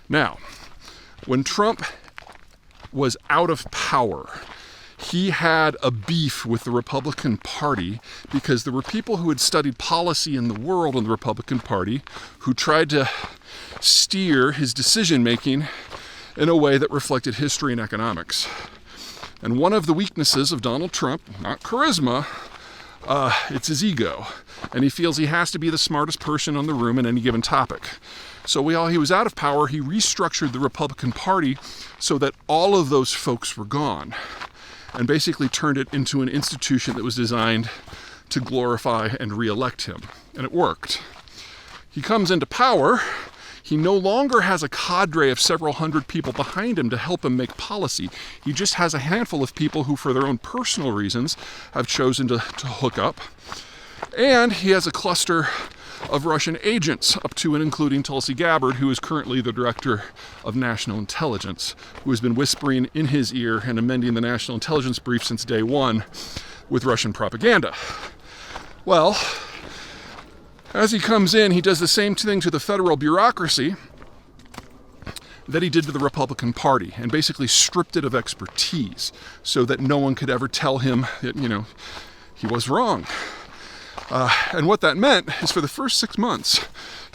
Now, when Trump was out of power, he had a beef with the Republican Party because there were people who had studied policy in the world in the Republican Party who tried to steer his decision-making in a way that reflected history and economics. And one of the weaknesses of Donald Trump, not charisma, it's his ego. And he feels he has to be the smartest person in the room in any given topic. So while he was out of power, he restructured the Republican Party so that all of those folks were gone, and basically turned it into an institution that was designed to glorify and re-elect him. And it worked. He comes into power. He no longer has a cadre of several hundred people behind him to help him make policy. He just has a handful of people who, for their own personal reasons, have chosen to hook up. And he has a cluster of Russian agents, up to and including Tulsi Gabbard, who is currently the director of national intelligence, who has been whispering in his ear and amending the national intelligence brief since day one with Russian propaganda. Well, as he comes in, he does the same thing to the federal bureaucracy that he did to the Republican Party, and basically stripped it of expertise so that no one could ever tell him that, he was wrong. And what that meant is for the first 6 months,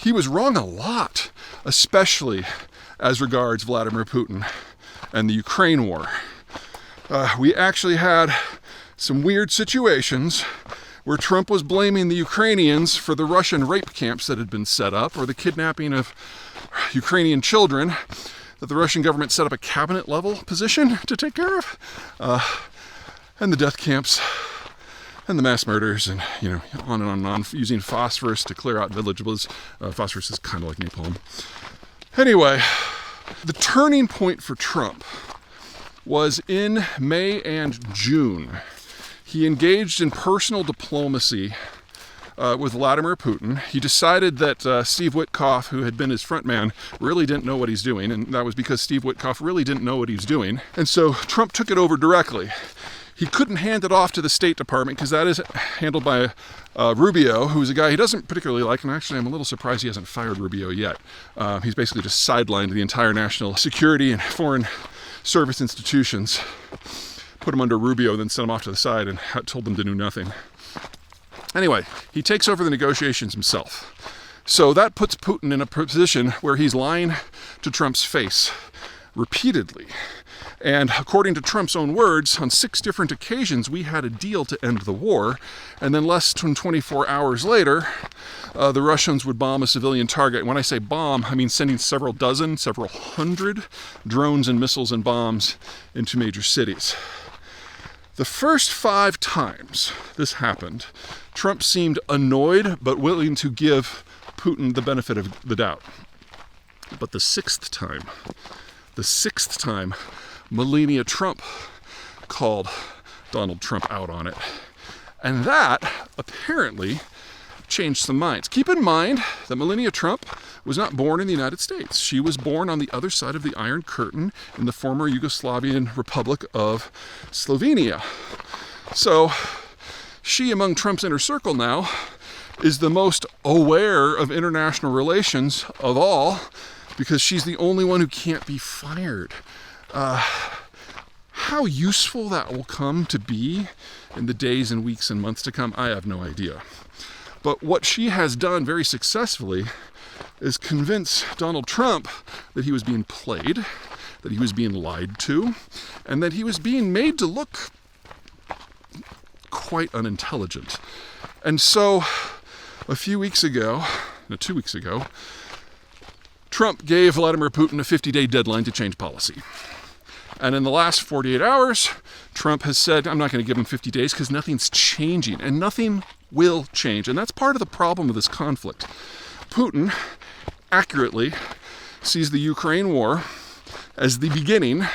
he was wrong a lot, especially as regards Vladimir Putin and the Ukraine war. We actually had some weird situations where Trump was blaming the Ukrainians for the Russian rape camps that had been set up, or the kidnapping of Ukrainian children that the Russian government set up a cabinet-level position to take care of, and the death camps, and the mass murders, and on and on, using phosphorus to clear out villages. Phosphorus is kind of like napalm. Anyway, the turning point for Trump was in May and June. He engaged in personal diplomacy with Vladimir Putin. He decided that Steve Witkoff, who had been his front man, really didn't know what he's doing, and that was because Steve Witkoff really didn't know what he was doing. And so Trump took it over directly. He couldn't hand it off to the State Department because that is handled by Rubio, who's a guy he doesn't particularly like, and actually I'm a little surprised he hasn't fired Rubio yet. He's basically just sidelined the entire national security and foreign service institutions, put him under Rubio, then sent him off to the side and told them to do nothing. Anyway, he takes over the negotiations himself. So that puts Putin in a position where he's lying to Trump's face repeatedly. And according to Trump's own words, on 6 different occasions, we had a deal to end the war. And then less than 24 hours later, the Russians would bomb a civilian target. And when I say bomb, I mean sending several dozen, several hundred drones and missiles and bombs into major cities. The first 5 times this happened, Trump seemed annoyed but willing to give Putin the benefit of the doubt. But the sixth time, Melania Trump called Donald Trump out on it. And that apparently changed some minds. Keep in mind that Melania Trump was not born in the United States. She was born on the other side of the Iron Curtain in the former Yugoslavian Republic of Slovenia. So she, among Trump's inner circle now, is the most aware of international relations of all, because she's the only one who can't be fired. How useful that will come to be in the days and weeks and months to come, I have no idea. But what she has done very successfully is convince Donald Trump that he was being played, that he was being lied to, and that he was being made to look quite unintelligent. And so, a few weeks ago, 2 weeks ago, Trump gave Vladimir Putin a 50-day deadline to change policy. And in the last 48 hours, Trump has said, I'm not going to give him 50 days because nothing's changing, and nothing will change. And that's part of the problem of this conflict. Putin accurately sees the Ukraine war as the beginning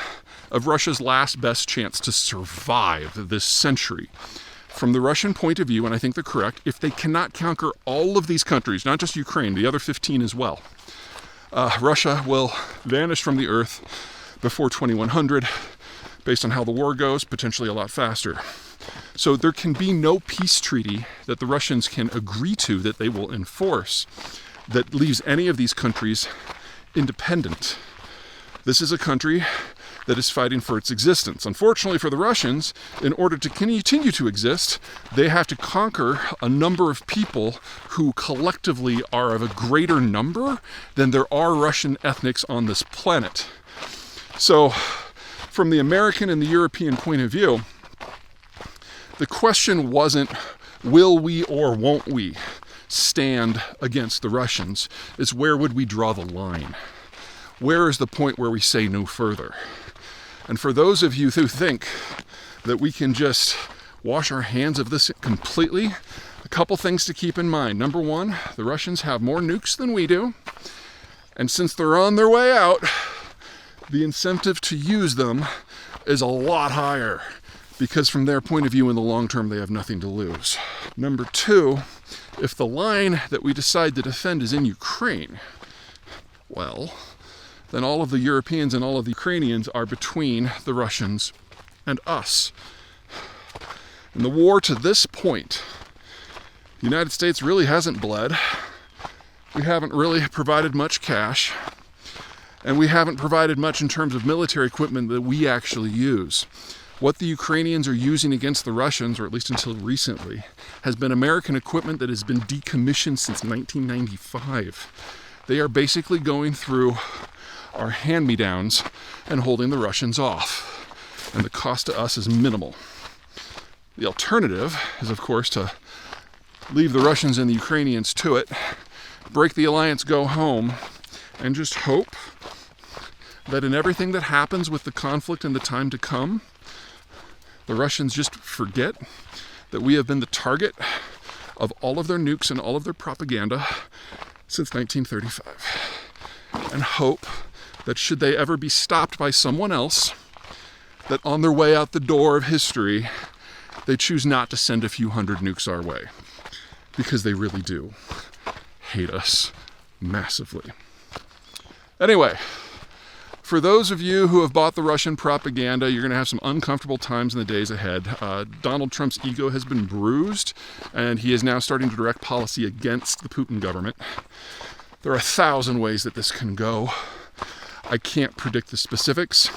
of Russia's last best chance to survive this century. From the Russian point of view, and I think they're correct, if they cannot conquer all of these countries, not just Ukraine, the other 15 as well, Russia will vanish from the earth before 2100, based on how the war goes, potentially a lot faster. So there can be no peace treaty that the Russians can agree to that they will enforce that leaves any of these countries independent. This is a country that is fighting for its existence. Unfortunately for the Russians, in order to continue to exist, they have to conquer a number of people who collectively are of a greater number than there are Russian ethnics on this planet. So, from the American and the European point of view, the question wasn't, will we or won't we stand against the Russians? It's where would we draw the line? Where is the point where we say no further? And for those of you who think that we can just wash our hands of this completely, a couple things to keep in mind. Number one, the Russians have more nukes than we do. And since they're on their way out, the incentive to use them is a lot higher, because from their point of view in the long term, they have nothing to lose. Number two, if the line that we decide to defend is in Ukraine, well, then all of the Europeans and all of the Ukrainians are between the Russians and us. In the war to this point, the United States really hasn't bled. We haven't really provided much cash, and we haven't provided much in terms of military equipment that we actually use. What the Ukrainians are using against the Russians, or at least until recently, has been American equipment that has been decommissioned since 1995. They are basically going through our hand-me-downs and holding the Russians off. And the cost to us is minimal. The alternative is, of course, to leave the Russians and the Ukrainians to it, break the alliance, go home, and just hope that in everything that happens with the conflict in the time to come, the Russians just forget that we have been the target of all of their nukes and all of their propaganda since 1935. And hope that should they ever be stopped by someone else, that on their way out the door of history, they choose not to send a few hundred nukes our way. Because they really do hate us massively. Anyway, for those of you who have bought the Russian propaganda, you're going to have some uncomfortable times in the days ahead. Donald Trump's ego has been bruised, and he is now starting to direct policy against the Putin government. There are 1,000 ways that this can go. I can't predict the specifics.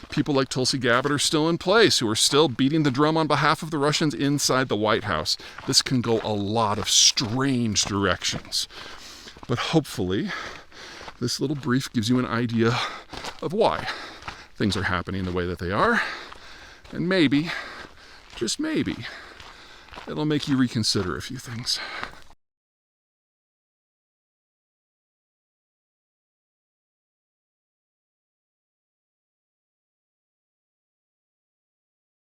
People like Tulsi Gabbard are still in place, who are still beating the drum on behalf of the Russians inside the White House. This can go a lot of strange directions. But hopefully, this little brief gives you an idea of why things are happening the way that they are. And maybe, just maybe, it'll make you reconsider a few things.